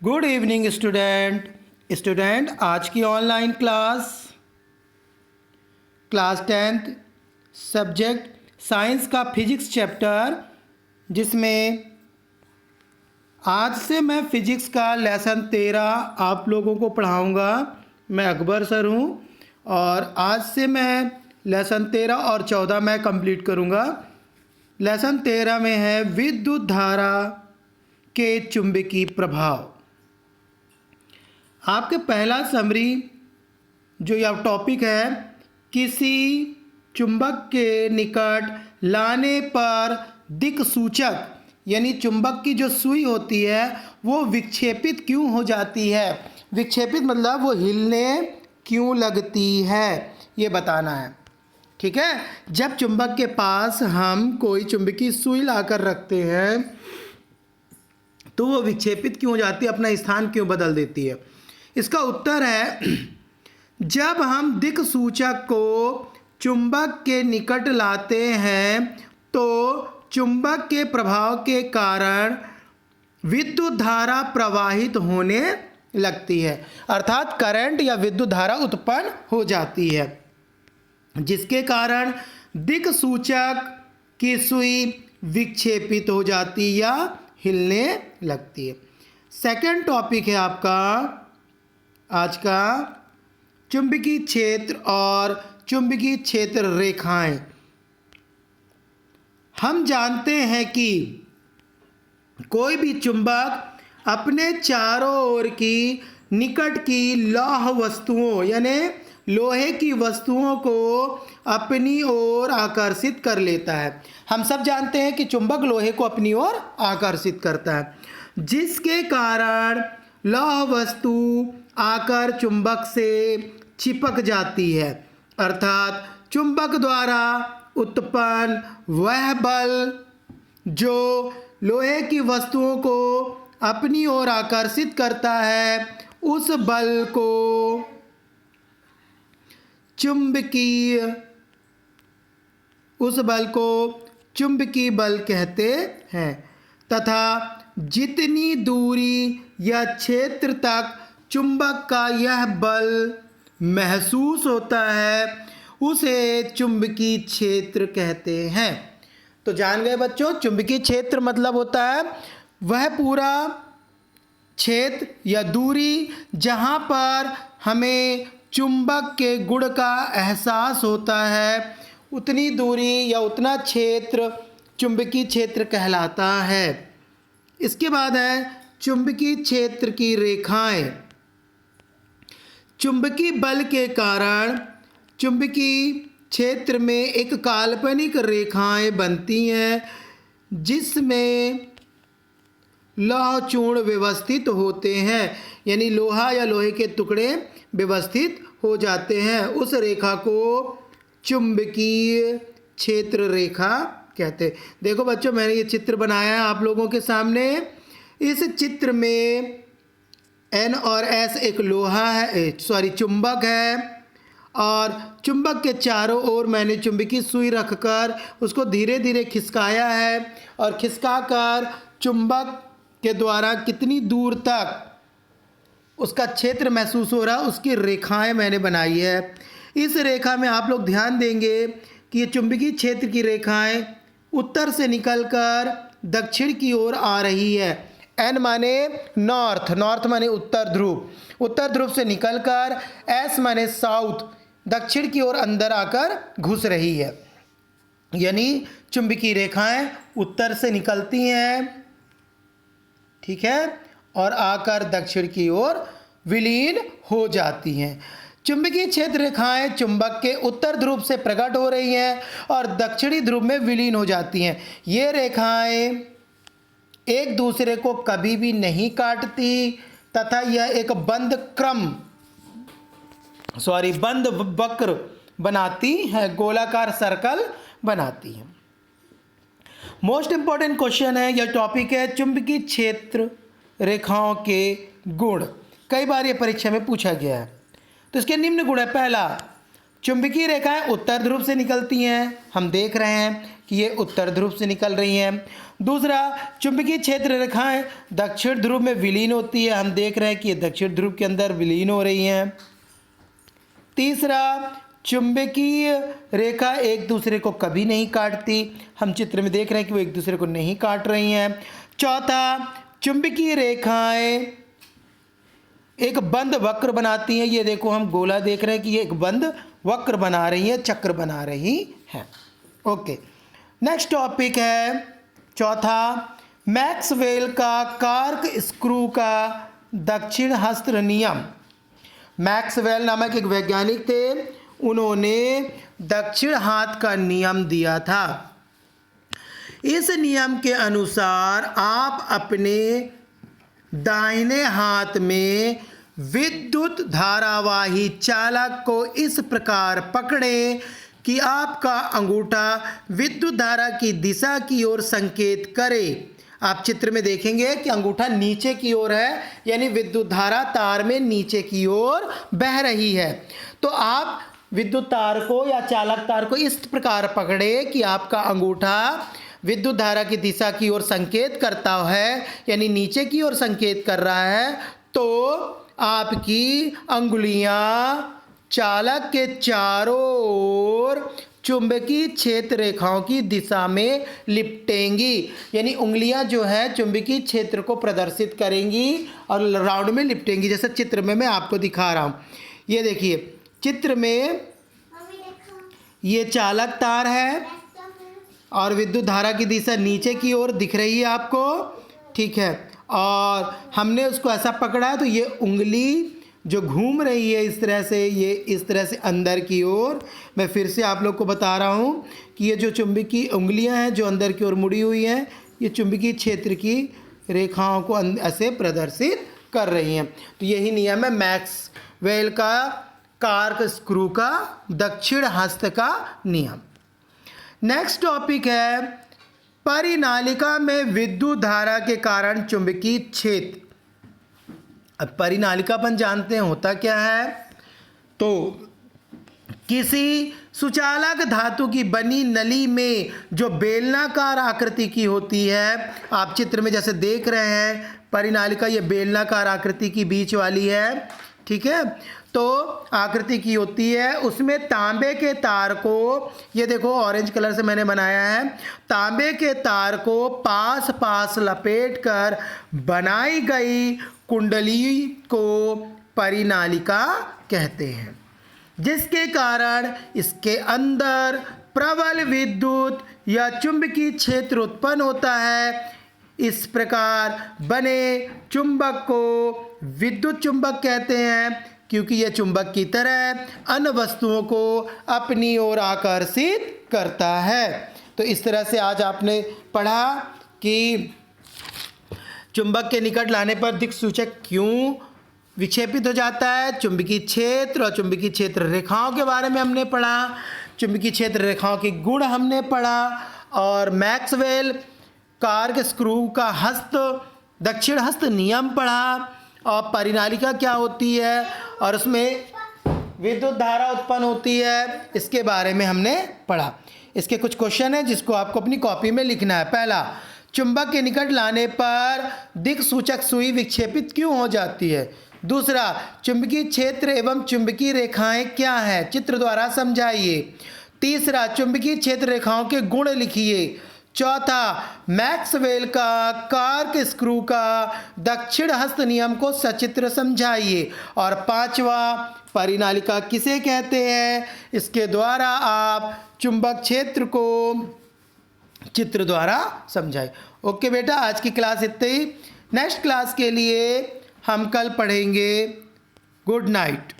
Good evening student आज की online class 10th subject science का फिजिक्स चैप्टर, जिसमें आज से मैं फिजिक्स का लेसन 13 आप लोगों को पढ़ाऊंगा। मैं अकबर सर हूं और आज से मैं लेसन 13 और 14 मैं कंप्लीट करूंगा। लेसन 13 में है विद्युत धारा के चुंबकीय प्रभाव। आपके पहला समरी जो यह टॉपिक है, किसी चुंबक के निकट लाने पर दिक् सूचक यानी चुंबक की जो सुई होती है वो विक्षेपित क्यों हो जाती है। विक्षेपित मतलब वो हिलने क्यों लगती है, ये बताना है। ठीक है, जब चुंबक के पास हम कोई चुंबकीय सुई लाकर रखते हैं तो वो विक्षेपित क्यों हो जाती है, अपना स्थान क्यों बदल देती है। इसका उत्तर है, जब हम दिक् सूचक को चुंबक के निकट लाते हैं तो चुंबक के प्रभाव के कारण विद्युत धारा प्रवाहित होने लगती है, अर्थात करंट या विद्युत धारा उत्पन्न हो जाती है, जिसके कारण दिक् सूचक की सुई विक्षेपित हो जाती या हिलने लगती है। सेकंड टॉपिक है आपका आज का चुंबकीय क्षेत्र और चुंबकीय क्षेत्र रेखाएं। हम जानते हैं कि कोई भी चुंबक अपने चारों ओर की निकट की लौह वस्तुओं यानी लोहे की वस्तुओं को अपनी ओर आकर्षित कर लेता है। हम सब जानते हैं कि चुंबक लोहे को अपनी ओर आकर्षित करता है, जिसके कारण लौह वस्तु आकर चुंबक से चिपक जाती है, अर्थात चुंबक द्वारा उत्पन्न वह बल जो लोहे की वस्तुओं को अपनी ओर आकर्षित करता है, उस बल को चुंबकीय बल कहते हैं तथा जितनी दूरी या क्षेत्र तक चुंबक का यह बल महसूस होता है उसे चुंबकीय क्षेत्र कहते हैं। तो जान गए बच्चों, चुंबकीय क्षेत्र मतलब होता है वह पूरा क्षेत्र या दूरी जहां पर हमें चुंबक के गुण का एहसास होता है, उतनी दूरी या उतना क्षेत्र चुंबकीय क्षेत्र कहलाता है। इसके बाद है चुंबकीय क्षेत्र की रेखाएं। चुंबकीय बल के कारण चुंबकीय क्षेत्र में एक काल्पनिक रेखाएं बनती हैं, जिसमें लौह चूर्ण व्यवस्थित होते हैं, यानी लोहा या लोहे के टुकड़े व्यवस्थित हो जाते हैं। उस रेखा को चुंबकीय क्षेत्र रेखा कहते हैं। देखो बच्चों, मैंने ये चित्र बनाया है आप लोगों के सामने। इस चित्र में N और S एक लोहा है, चुंबक है, और चुंबक के चारों ओर मैंने चुंबकीय सुई रखकर उसको धीरे धीरे खिसकाया है, और खिसकाकर चुंबक के द्वारा कितनी दूर तक उसका क्षेत्र महसूस हो रहा है उसकी रेखाएं मैंने बनाई है। इस रेखा में आप लोग ध्यान देंगे कि ये चुंबकीय क्षेत्र की रेखाएं उत्तर से निकलकर दक्षिण की ओर आ रही है। N माने नॉर्थ, नॉर्थ माने उत्तर ध्रुव, उत्तर ध्रुव से निकलकर S माने साउथ, दक्षिण की ओर अंदर आकर घुस रही है। यानी चुंबकीय रेखाएं उत्तर से निकलती हैं, ठीक है, और आकर दक्षिण की ओर विलीन हो जाती हैं। चुंबकीय क्षेत्र रेखाएं चुंबक के उत्तर ध्रुव से प्रकट हो रही हैं और दक्षिणी ध्रुव में विलीन हो जाती हैं। ये रेखाएं एक दूसरे को कभी भी नहीं काटती तथा यह एक बंद वक्र बनाती है, गोलाकार सर्कल बनाती है। मोस्ट इंपॉर्टेंट क्वेश्चन है, यह टॉपिक है चुंबकीय क्षेत्र रेखाओं के गुण। कई बार ये परीक्षा में पूछा गया है। तो इसके निम्न गुण है। पहला, चुंबकीय रेखाएं उत्तर ध्रुव से निकलती हैं। हम देख रहे हैं कि ये उत्तर ध्रुव से निकल रही हैं। दूसरा, चुंबकीय क्षेत्र रेखाएं दक्षिण ध्रुव में विलीन होती है, हम देख रहे हैं कि ये दक्षिण ध्रुव के अंदर विलीन हो रही हैं। तीसरा, चुंबकीय रेखा एक दूसरे को कभी नहीं काटती, हम चित्र में देख रहे हैं कि वो एक दूसरे को नहीं काट रही हैं। चौथा, चुंबकीय रेखाएं एक बंद वक्र बनाती हैं, ये देखो हम गोला देख रहे हैं कि ये एक बंद वक्र बना रही है, चक्र बना रही है। ओके, नेक्स्ट टॉपिक है चौथा, मैक्सवेल का कार्क स्क्रू का दक्षिण हस्त नियम। मैक्सवेल नामक एक वैज्ञानिक थे, उन्होंने दक्षिण हाथ का नियम दिया था। इस नियम के अनुसार आप अपने दाहिने हाथ में विद्युत धारावाही चालक को इस प्रकार पकड़ें कि आपका अंगूठा विद्युत धारा की दिशा की ओर संकेत करे। आप चित्र में देखेंगे कि अंगूठा नीचे की ओर है, यानी विद्युत धारा तार में नीचे की ओर बह रही है। तो आप विद्युत तार को या चालक तार को इस प्रकार पकड़े कि आपका अंगूठा विद्युत धारा की दिशा की ओर संकेत करता है, यानी नीचे की ओर संकेत कर रहा है, तो आपकी अंगुलियां चालक के चारों ओर चुंबकीय क्षेत्र रेखाओं की दिशा में लिपटेंगी, यानी उंगलियां जो है चुंबकीय क्षेत्र को प्रदर्शित करेंगी और राउंड में लिपटेंगी, जैसे चित्र में मैं आपको दिखा रहा हूँ। ये देखिए चित्र में ये चालक तार है और विद्युत धारा की दिशा नीचे की ओर दिख रही है आपको, ठीक है, और हमने उसको ऐसा पकड़ा है तो ये उंगली जो घूम रही है इस तरह से, ये इस तरह से अंदर की ओर। मैं फिर से आप लोग को बता रहा हूँ कि ये जो चुंबकीय उंगलियां हैं जो अंदर की ओर मुड़ी हुई हैं, ये चुंबकीय क्षेत्र की रेखाओं को ऐसे प्रदर्शित कर रही हैं। तो यही नियम है मैक्सवेल का कार्क स्क्रू का दक्षिण हस्त का नियम। नेक्स्ट टॉपिक है परिनालिका में विद्युत धारा के कारण चुंबकीय क्षेत्र। अब परिनालिकापन जानते हैं होता क्या है, तो किसी सुचालक धातु की बनी नली में जो बेलनाकार आकृति की होती है, आप चित्र में जैसे देख रहे हैं परिनालिका ये बेलनाकार आकृति की बीच वाली है, ठीक है, तो आकृति की होती है, उसमें तांबे के तार को, ये देखो ऑरेंज कलर से मैंने बनाया है, तांबे के तार को पास पास लपेटकर बनाई गई कुंडली को परिनालिका कहते हैं, जिसके कारण इसके अंदर प्रबल विद्युत या चुंबकीय क्षेत्र उत्पन्न होता है। इस प्रकार बने चुंबक को विद्युत चुंबक कहते हैं, क्योंकि यह चुंबक की तरह अन्य वस्तुओं को अपनी ओर आकर्षित करता है। तो इस तरह से आज आपने पढ़ा कि चुंबक के निकट लाने पर दिक्सूचक क्यों विक्षेपित हो जाता है, चुंबकीय क्षेत्र और चुंबकीय क्षेत्र रेखाओं के बारे में हमने पढ़ा, चुंबकीय क्षेत्र रेखाओं के गुण हमने पढ़ा, और मैक्सवेल कार्क स्क्रू का दक्षिण हस्त नियम पढ़ा, और परिनालिका क्या होती है और उसमें विद्युत धारा उत्पन्न होती है, इसके बारे में हमने पढ़ा। इसके कुछ क्वेश्चन हैं जिसको आपको अपनी कॉपी में लिखना है। पहला, चुंबक के निकट लाने पर दिक्सूचक सुई विक्षेपित क्यों हो जाती है। दूसरा, चुंबकीय क्षेत्र एवं चुंबकीय रेखाएं क्या हैं, चित्र द्वारा समझाइए। तीसरा, चुंबकीय क्षेत्र रेखाओं के गुण लिखिए। चौथा, मैक्सवेल का कार्क स्क्रू का दक्षिण हस्त नियम को सचित्र समझाइए। और पांचवा, परिनालिका किसे कहते हैं, इसके द्वारा आप चुंबक क्षेत्र को चित्र द्वारा समझाइए। ओके बेटा, आज की क्लास इतनी ही। नेक्स्ट क्लास के लिए हम कल पढ़ेंगे। Good night.